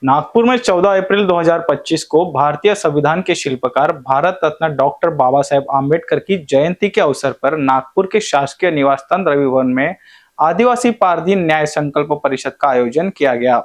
नागपुर में 14 अप्रैल 2025 को भारतीय संविधान के शिल्पकार भारत रत्न डॉक्टर बाबा साहेब आम्बेडकर की जयंती के अवसर पर नागपुर के शासकीय निवास स्थान रवि भवन में आदिवासी पारधी न्याय संकल्प परिषद का आयोजन किया गया।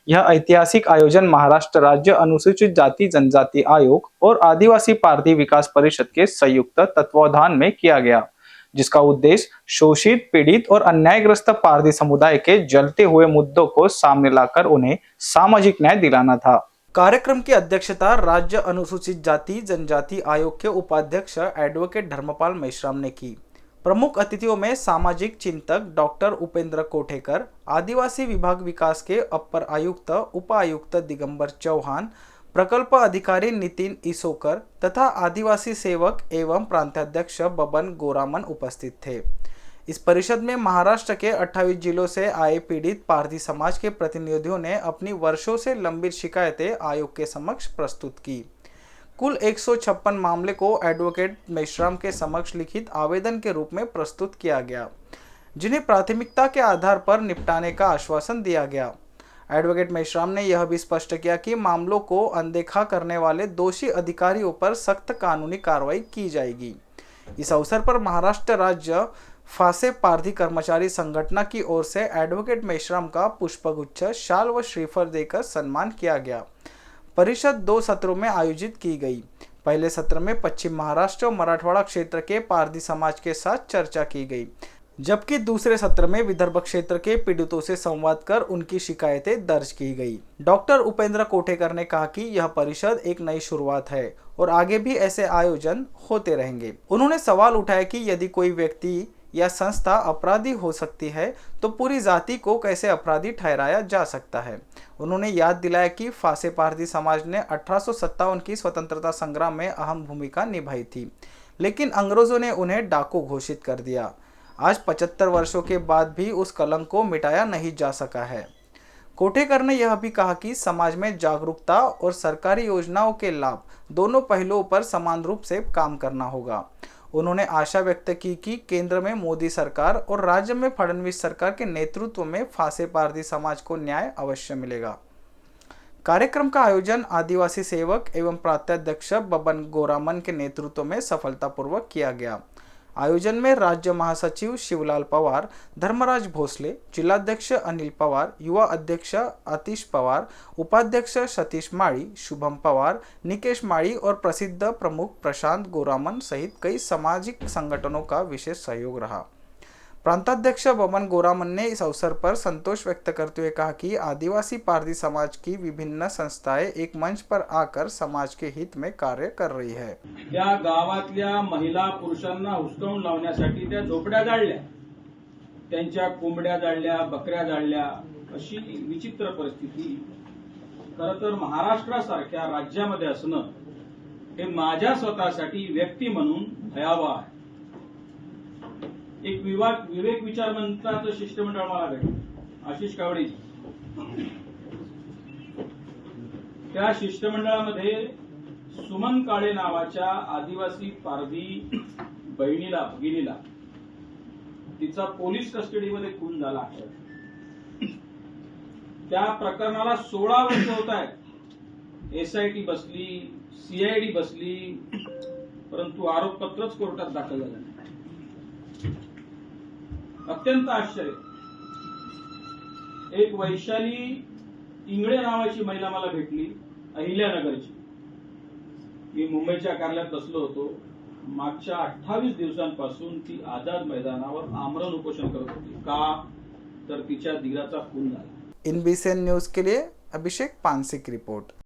यह ऐतिहासिक आयोजन महाराष्ट्र राज्य अनुसूचित जाति जनजाति आयोग और आदिवासी पारधी विकास परिषद के संयुक्त तत्वावधान में किया गया, जिसका उद्देश्य शोषित, पीड़ित और अन्यायग्रस्त पारधी समुदाय के जलते हुए मुद्दों को सामने लाकर उन्हें सामाजिक न्याय दिलाना था। कार्यक्रम की अध्यक्षता राज्य अनुसूचित जाति जनजाति आयोग के उपाध्यक्ष एडवोकेट धर्मपाल मेश्राम ने की। प्रमुख अतिथियों में सामाजिक चिंतक डॉक्टर उपेंद्र कोठेकर, आदिवासी विभाग विकास के अपर आयुक्त उप आयुक्त दिगंबर चौहान, प्रकल्प अधिकारी नितिन इसोकर तथा आदिवासी सेवक एवं प्रांताध्यक्ष बबन गोरामन उपस्थित थे। इस परिषद में महाराष्ट्र के 28 जिलों से आए पीड़ित पारधी समाज के प्रतिनिधियों ने अपनी वर्षों से लंबित शिकायतें आयोग के समक्ष प्रस्तुत की। कुल 156 मामले को एडवोकेट मेश्राम के समक्ष लिखित आवेदन के रूप में प्रस्तुत किया गया, जिन्हें प्राथमिकता के आधार पर निपटाने का आश्वासन दिया गया। एडवोकेट मेश्राम ने यह भी स्पष्ट किया कि मामलों को अनदेखा करने वाले दोषी अधिकारियों पर सख्त कानूनी कार्रवाई की जाएगी। इस अवसर पर महाराष्ट्र राज्य फासे पारधी कर्मचारी संगठन की ओर से एडवोकेट मेश्राम का पुष्पगुच्छ, शाल व श्रीफल देकर सम्मान किया गया। परिषद 2 सत्रों में आयोजित की गई। पहले सत्र में पश्चिम महाराष्ट्र और मराठवाड़ा क्षेत्र के पारधी समाज के साथ चर्चा की गई, जबकि दूसरे सत्र में विदर्भ क्षेत्र के पीड़ितों से संवाद कर उनकी शिकायतें दर्ज की गई। डॉक्टर उपेंद्र कोठेकर ने कहा कि यह परिषद एक नई शुरुआत है और आगे भी ऐसे आयोजन होते रहेंगे। उन्होंने सवाल उठाया कि यदि कोई व्यक्ति या संस्था अपराधी हो सकती है तो पूरी जाति को कैसे अपराधी ठहराया जा सकता है। उन्होंने याद दिलाया कि फासे पारधी समाज ने 1857 की स्वतंत्रता संग्राम में अहम भूमिका निभाई थी, लेकिन अंग्रेजों ने उन्हें डाकू घोषित कर दिया। आज 75 वर्षों के बाद भी उस कलंक को मिटाया नहीं जा सका है। कोठेकर ने यह भी कहा कि समाज में जागरूकता और सरकारी योजनाओं के लाभ दोनों पहलुओं पर समान रूप से काम करना होगा। उन्होंने आशा व्यक्त की कि केंद्र में मोदी सरकार और राज्य में फडणवीस सरकार के नेतृत्व में फासे पारधी समाज को न्याय अवश्य मिलेगा। कार्यक्रम का आयोजन आदिवासी सेवक एवं प्रांताध्यक्ष बबन गोरामन के नेतृत्व में सफलतापूर्वक किया गया। आयोजन में राज्य महासचिव शिवलाल पवार, धर्मराज भोसले, जिलाध्यक्ष अनिल पवार, युवा अध्यक्ष आतिश पवार, उपाध्यक्ष सतीश माड़ी, शुभम पवार, निकेश माड़ी और प्रसिद्ध प्रमुख प्रशांत गोरामन सहित कई सामाजिक संगठनों का विशेष सहयोग रहा। प्रांताध्यक्ष बबन गोरामन ने इस अवसर पर संतोष व्यक्त करते हुए कहा कि आदिवासी पारधी समाज की विभिन्न संस्थाएं एक मंच पर आकर समाज के हित में कार्य कर रही है। त्या गावातल्या महिला पुरुषांना हुसकावून लावण्यासाठी त्या झोपड्या जाळल्या, त्यांच्या कोंबड्या जाळल्या, बकऱ्या जाळल्या, अशी विचित्र परिस्थिती खरं तर महाराष्ट्रासारख्या राज्यामध्ये असणं हे माझ्या स्वतःसाठी व्यक्ती म्हणून भयावह आहे। एक विवेक विचार मंचाचं शिष्टमंडळ मला भेटलं, आशिष कावडेजी। त्या शिष्टमंडळामध्ये सुमन काळे नावाच्या आदिवासी पारधी भगिनीला तिचा पोलीस कस्टडीमध्ये खून झाला आहे। त्या प्रकरणाला 16 वर्ष होत आहेत। एसआयटी बसली, सीआयडी बसली, परंतु आरोपपत्रच कोर्टात दाखल झालं नाही। अत्यंत आश्चर्य। एक वैशाली इंगळे नावाची महिला मला भेटली, अहिल्यानगरची। मी मुंबईच्या कार्यालयात बसलो होतो। मागच्या 28 दिवसांपासून ती आझाद मैदानावर आमरण उपोषण करत होती। का तर तिच्या दिराचा खून झाला। NBCN न्यूज के लिए अभिषेक पानसे की रिपोर्ट।